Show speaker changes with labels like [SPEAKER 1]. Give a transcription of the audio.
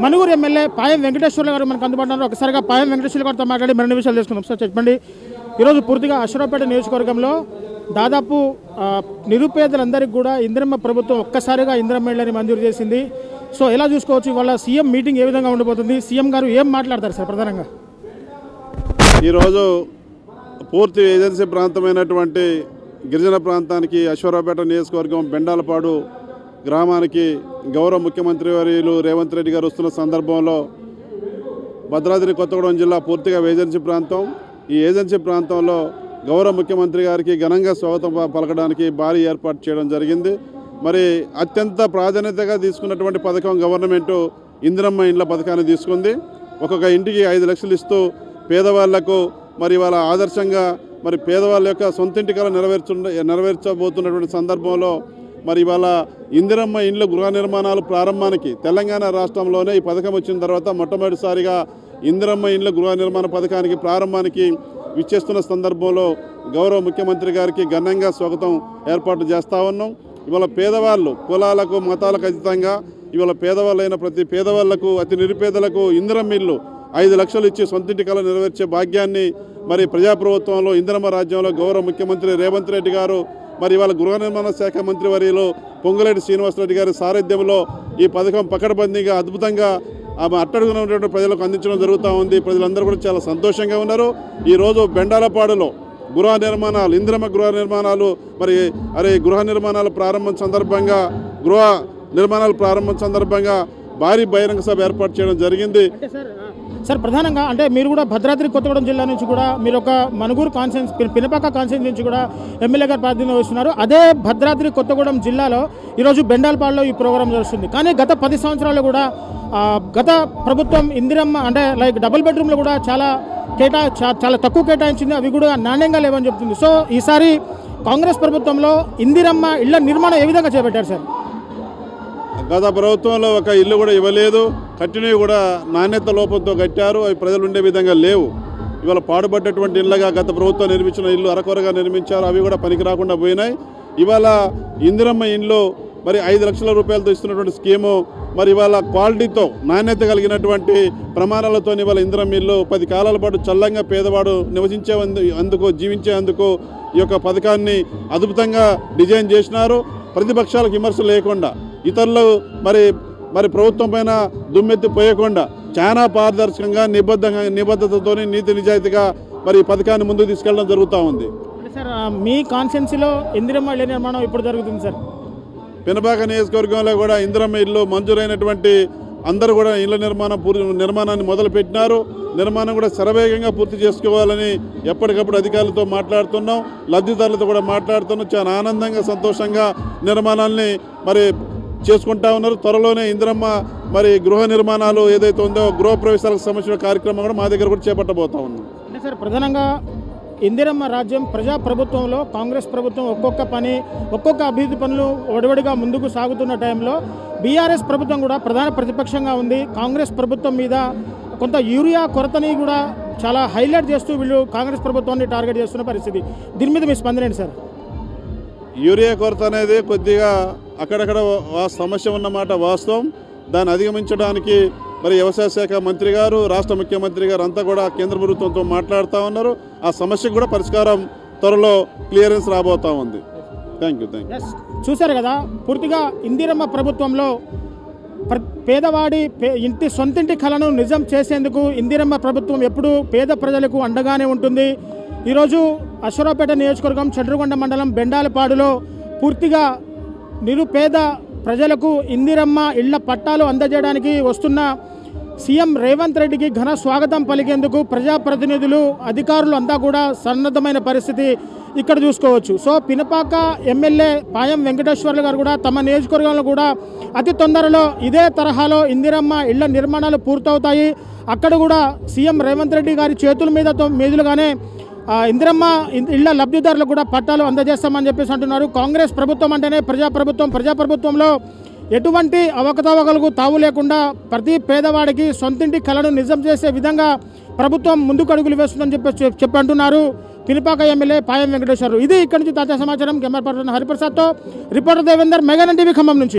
[SPEAKER 1] Manuguru MLA Payam Venkateswarlu గారు మనకు అందుబాటులో ఒకసారిగా పాయం వెంకటేశ్వర్లు గారితో మాట్లాడి మరిన్ని విషయాలు తెలుసుకుందాం. సార్ చెప్పండి, ఈరోజు పూర్తిగా అశ్వరావుపేట నియోజకవర్గంలో దాదాపు నిరుపేదలందరికీ కూడా ఇందిరమ్మ ప్రభుత్వం ఒక్కసారిగా ఇందిరమ్మ ఇళ్ళని మంజూరు చేసింది. సో ఎలా చూసుకోవచ్చు, ఇవాళ సీఎం మీటింగ్ ఏ విధంగా ఉండబోతుంది, సీఎం గారు ఏం మాట్లాడతారు సార్ ప్రధానంగా?
[SPEAKER 2] ఈరోజు పూర్తి ఏజెన్సీ ప్రాంతమైనటువంటి గిరిజన ప్రాంతానికి అశ్వరావుపేట నియోజకవర్గం బెండాలపాడు గ్రామానికి గౌరవ ముఖ్యమంత్రి వర్యులు రేవంత్ రెడ్డి గారు వస్తున్న సందర్భంలో భద్రాద్రి కొత్తగూడెం జిల్లా పూర్తిగా ఏజెన్సీ ప్రాంతం. ఈ ఏజెన్సీ ప్రాంతంలో గౌరవ ముఖ్యమంత్రి గారికి ఘనంగా స్వాగతం పలకడానికి భారీ ఏర్పాటు చేయడం జరిగింది. మరి అత్యంత ప్రాధాన్యతగా తీసుకున్నటువంటి పథకం గవర్నమెంటు ఇందిరమ్మ ఇండ్ల పథకాన్ని తీసుకుంది. ఒక్కొక్క ఇంటికి 5 లక్షలు ఇస్తూ పేదవాళ్లకు మరి వాళ్ళ ఆదర్శంగా మరి పేదవాళ్ళ యొక్క సొంతింటి కల నెరవేర్చబోతున్నటువంటి సందర్భంలో మరి ఇవాళ ఇందిరమ్మ ఇండ్ల గృహ నిర్మాణాలు ప్రారంభానికి తెలంగాణ రాష్ట్రంలోనే ఈ పథకం వచ్చిన తర్వాత మొట్టమొదటిసారిగా ఇందిరమ్మ ఇండ్ల గృహ నిర్మాణ పథకానికి ప్రారంభానికి విచ్చేస్తున్న సందర్భంలో గౌరవ ముఖ్యమంత్రి గారికి ఘనంగా స్వాగతం ఏర్పాటు చేస్తూ ఉన్నాం. ఇవాళ పేదవాళ్ళు కులాలకు మతాలకు అతీతంగా ఇవాళ పేదవాళ్ళైన ప్రతి పేదవాళ్లకు అతి నిరుపేదలకు ఇందిరమ్మ ఇల్లు 5 లక్షలు ఇచ్చి సొంతింటి కల నెరవేర్చే భాగ్యాన్ని మరి ప్రజాప్రభుత్వంలో ఇందిరమ్మ రాజ్యంలో గౌరవ ముఖ్యమంత్రి రేవంత్ రెడ్డి గారు మరి ఇవాళ గృహ నిర్మాణ శాఖ మంత్రి వర్యులు పొంగులేటి శ్రీనివాసరెడ్డి గారి సారథ్యంలో ఈ పథకం పకడ్బందీగా అద్భుతంగా అట్టడుగున ఉన్నటువంటి ప్రజలకు అందించడం జరుగుతూ ఉంది. ప్రజలందరూ కూడా చాలా సంతోషంగా ఉన్నారు. ఈరోజు బెండాలపాడులో గృహ నిర్మాణాలు ఇందిరమ్మ గృహ నిర్మాణాలు గృహ నిర్మాణాల ప్రారంభం సందర్భంగా భారీ బహిరంగ సభ ఏర్పాటు చేయడం జరిగింది.
[SPEAKER 1] సార్ ప్రధానంగా అంటే మీరు కూడా భద్రాద్రి కొత్తగూడెం జిల్లా నుంచి కూడా మీరు ఒక మనుగూరు కాన్సెన్స్ పినపాక కాన్సెన్స్ నుంచి కూడా ఎమ్మెల్యే గారు ప్రాతినిధ్యం వస్తున్నారు. అదే భద్రాద్రి కొత్తగూడెం జిల్లాలో ఈరోజు బెండాలపాడులో ఈ ప్రోగ్రాం జరుగుతుంది. కానీ గత 10 సంవత్సరాలు కూడా గత ప్రభుత్వం ఇందిరమ్మ అంటే లైక్ డబుల్ బెడ్రూమ్లు కూడా చాలా తక్కువ కేటాయించింది, అవి కూడా నాణ్యంగా లేవని చెప్తుంది. సో ఈసారి కాంగ్రెస్ ప్రభుత్వంలో ఇందిరమ్మ ఇళ్ల నిర్మాణం ఏ విధంగా చేపట్టారు సార్?
[SPEAKER 2] గత ప్రభుత్వంలో ఒక ఇల్లు కూడా ఇవ్వలేదు, కట్టినవి కూడా నాణ్యత లోపంతో కట్టారు, అవి ప్రజలు ఉండే విధంగా లేవు. ఇవాళ పాడుపడ్డటువంటి ఇళ్ళగా గత ప్రభుత్వం నిర్మించిన ఇల్లు అరకొరగా నిర్మించారు, అవి కూడా పనికి రాకుండా పోయినాయి. ఇవాళ ఇందిరమ్మ ఇండ్లు మరి 5 లక్షల రూపాయలతో ఇస్తున్నటువంటి స్కీము మరి ఇవాళ క్వాలిటీతో నాణ్యత కలిగినటువంటి ప్రమాణాలతో ఇవాళ ఇందిరమ్మ ఇల్లు 10 కాలాల పాటు చల్లంగా పేదవాడు జీవించేందుకు ఈ యొక్క పథకాన్ని అద్భుతంగా డిజైన్ చేసినారు. ప్రతిపక్షాలకు విమర్శ లేకుండా ఇతరులు మరి ప్రభుత్వం పైన దుమ్మెత్తి పోయకుండా చాలా పారదర్శకంగా నిబద్ధతతో నీతి నిజాయితీగా మరి ఈ పథకాన్ని ముందుకు తీసుకెళ్ళడం జరుగుతూ ఉంది.
[SPEAKER 1] సార్ మీ కాన్స్టిట్యున్సీలో ఇందిరమ్మ ఇళ్ల నిర్మాణం ఇప్పుడు జరుగుతుంది సార్?
[SPEAKER 2] పినపాక నియోజకవర్గంలో కూడా ఇందిరమ్మ ఇల్లు మంజూరైనటువంటి అందరూ కూడా ఇళ్ల నిర్మాణాన్ని మొదలుపెట్టినారు. నిర్మాణం కూడా శరవేగంగా పూర్తి చేసుకోవాలని ఎప్పటికప్పుడు అధికారులతో మాట్లాడుతున్నాం, లబ్ధిదారులతో కూడా మాట్లాడుతున్నాం. చాలా ఆనందంగా సంతోషంగా నిర్మాణాలని మరి చేసుకుంటా ఉన్నారు. త్వరలోనే ఇందిరమ్మ మరి గృహ నిర్మాణాలు ఏదైతే ఉందో గృహ ప్రవేశాలకు సంబంధించిన కార్యక్రమం కూడా మా దగ్గర కూడా చేపట్టబోతా ఉన్నాం.
[SPEAKER 1] అంటే సార్ ప్రధానంగా ఇందిరమ్మ రాజ్యం ప్రజాప్రభుత్వంలో కాంగ్రెస్ ప్రభుత్వం ఒక్కొక్క అభివృద్ధి పనులు వడివడిగా ముందుకు సాగుతున్న టైంలో బీఆర్ఎస్ ప్రభుత్వం కూడా ప్రధాన ప్రతిపక్షంగా ఉంది. కాంగ్రెస్ ప్రభుత్వం మీద కొంత యూరియా కొరతని కూడా చాలా హైలైట్ చేస్తూ వీళ్ళు కాంగ్రెస్ ప్రభుత్వాన్ని టార్గెట్ చేస్తున్న పరిస్థితి. దీని మీద మీ స్పందన ఏంటి సార్?
[SPEAKER 2] యూరియా కొరత అనేది కొద్దిగా అక్కడక్కడ సమస్య ఉన్నమాట వాస్తవం. దాన్ని అధిగమించడానికి మరి వ్యవసాయ శాఖ మంత్రి గారు, రాష్ట్ర ముఖ్యమంత్రి గారు అంతా కూడా కేంద్ర ప్రభుత్వంతో మాట్లాడుతూ ఉన్నారు. ఆ సమస్యకు కూడా పరిష్కారం త్వరలో క్లియరెన్స్ రాబోతా ఉంది. Thank you.
[SPEAKER 1] చూశారు కదా, పూర్తిగా ఇందిరమ్మ ప్రభుత్వంలో పేదవాడి సొంతింటి కలను నిజం చేసేందుకు ఇందిరమ్మ ప్రభుత్వం ఎప్పుడూ పేద ప్రజలకు అండగానే ఉంటుంది. ఈరోజు అశ్వరావుపేట నియోజకవర్గం చండ్రుగొండ మండలం బెండాలపాడులో పూర్తిగా నిరుపేద ప్రజలకు ఇందిరమ్మ ఇళ్ల పట్టాలు అందజేయడానికి వస్తున్న సీఎం రేవంత్ రెడ్డికి ఘన స్వాగతం పలికేందుకు ప్రజాప్రతినిధులు అధికారులు అంతా కూడా సన్నద్ధమైన పరిస్థితి ఇక్కడ చూసుకోవచ్చు. సో పినపాక ఎమ్మెల్యే పాయం వెంకటేశ్వర్లు గారు కూడా తమ నియోజకవర్గంలో కూడా అతి తొందరలో ఇదే తరహాలో ఇందిరమ్మ ఇళ్ల నిర్మాణాలు పూర్తవుతాయి. అక్కడ కూడా సీఎం రేవంత్ రెడ్డి గారి చేతుల మీదులుగానే ఇందిరమ్మ ఇళ్ల లబ్ధిదారులకు కూడా పట్టాలు అందజేస్తామని చెప్పేసి అంటున్నారు. కాంగ్రెస్ ప్రభుత్వం అంటేనే ప్రజాప్రభుత్వంలో ఎటువంటి అవకతవకలకు తావు లేకుండా ప్రతి పేదవాడికి సొంతింటి కలను నిజం చేసే విధంగా ప్రభుత్వం ముందుకు అడుగులు వేస్తుందని చెప్పి అంటున్నారు పినపాక ఎమ్మెల్యే పాయం వెంకటేశ్వర్లు. ఇది ఇక్కడి నుంచి తాజా సమాచారం. కెమెరా పర్సన్ హరిప్రసాద్తో reporter Devender, Mega TV Khammam నుంచి.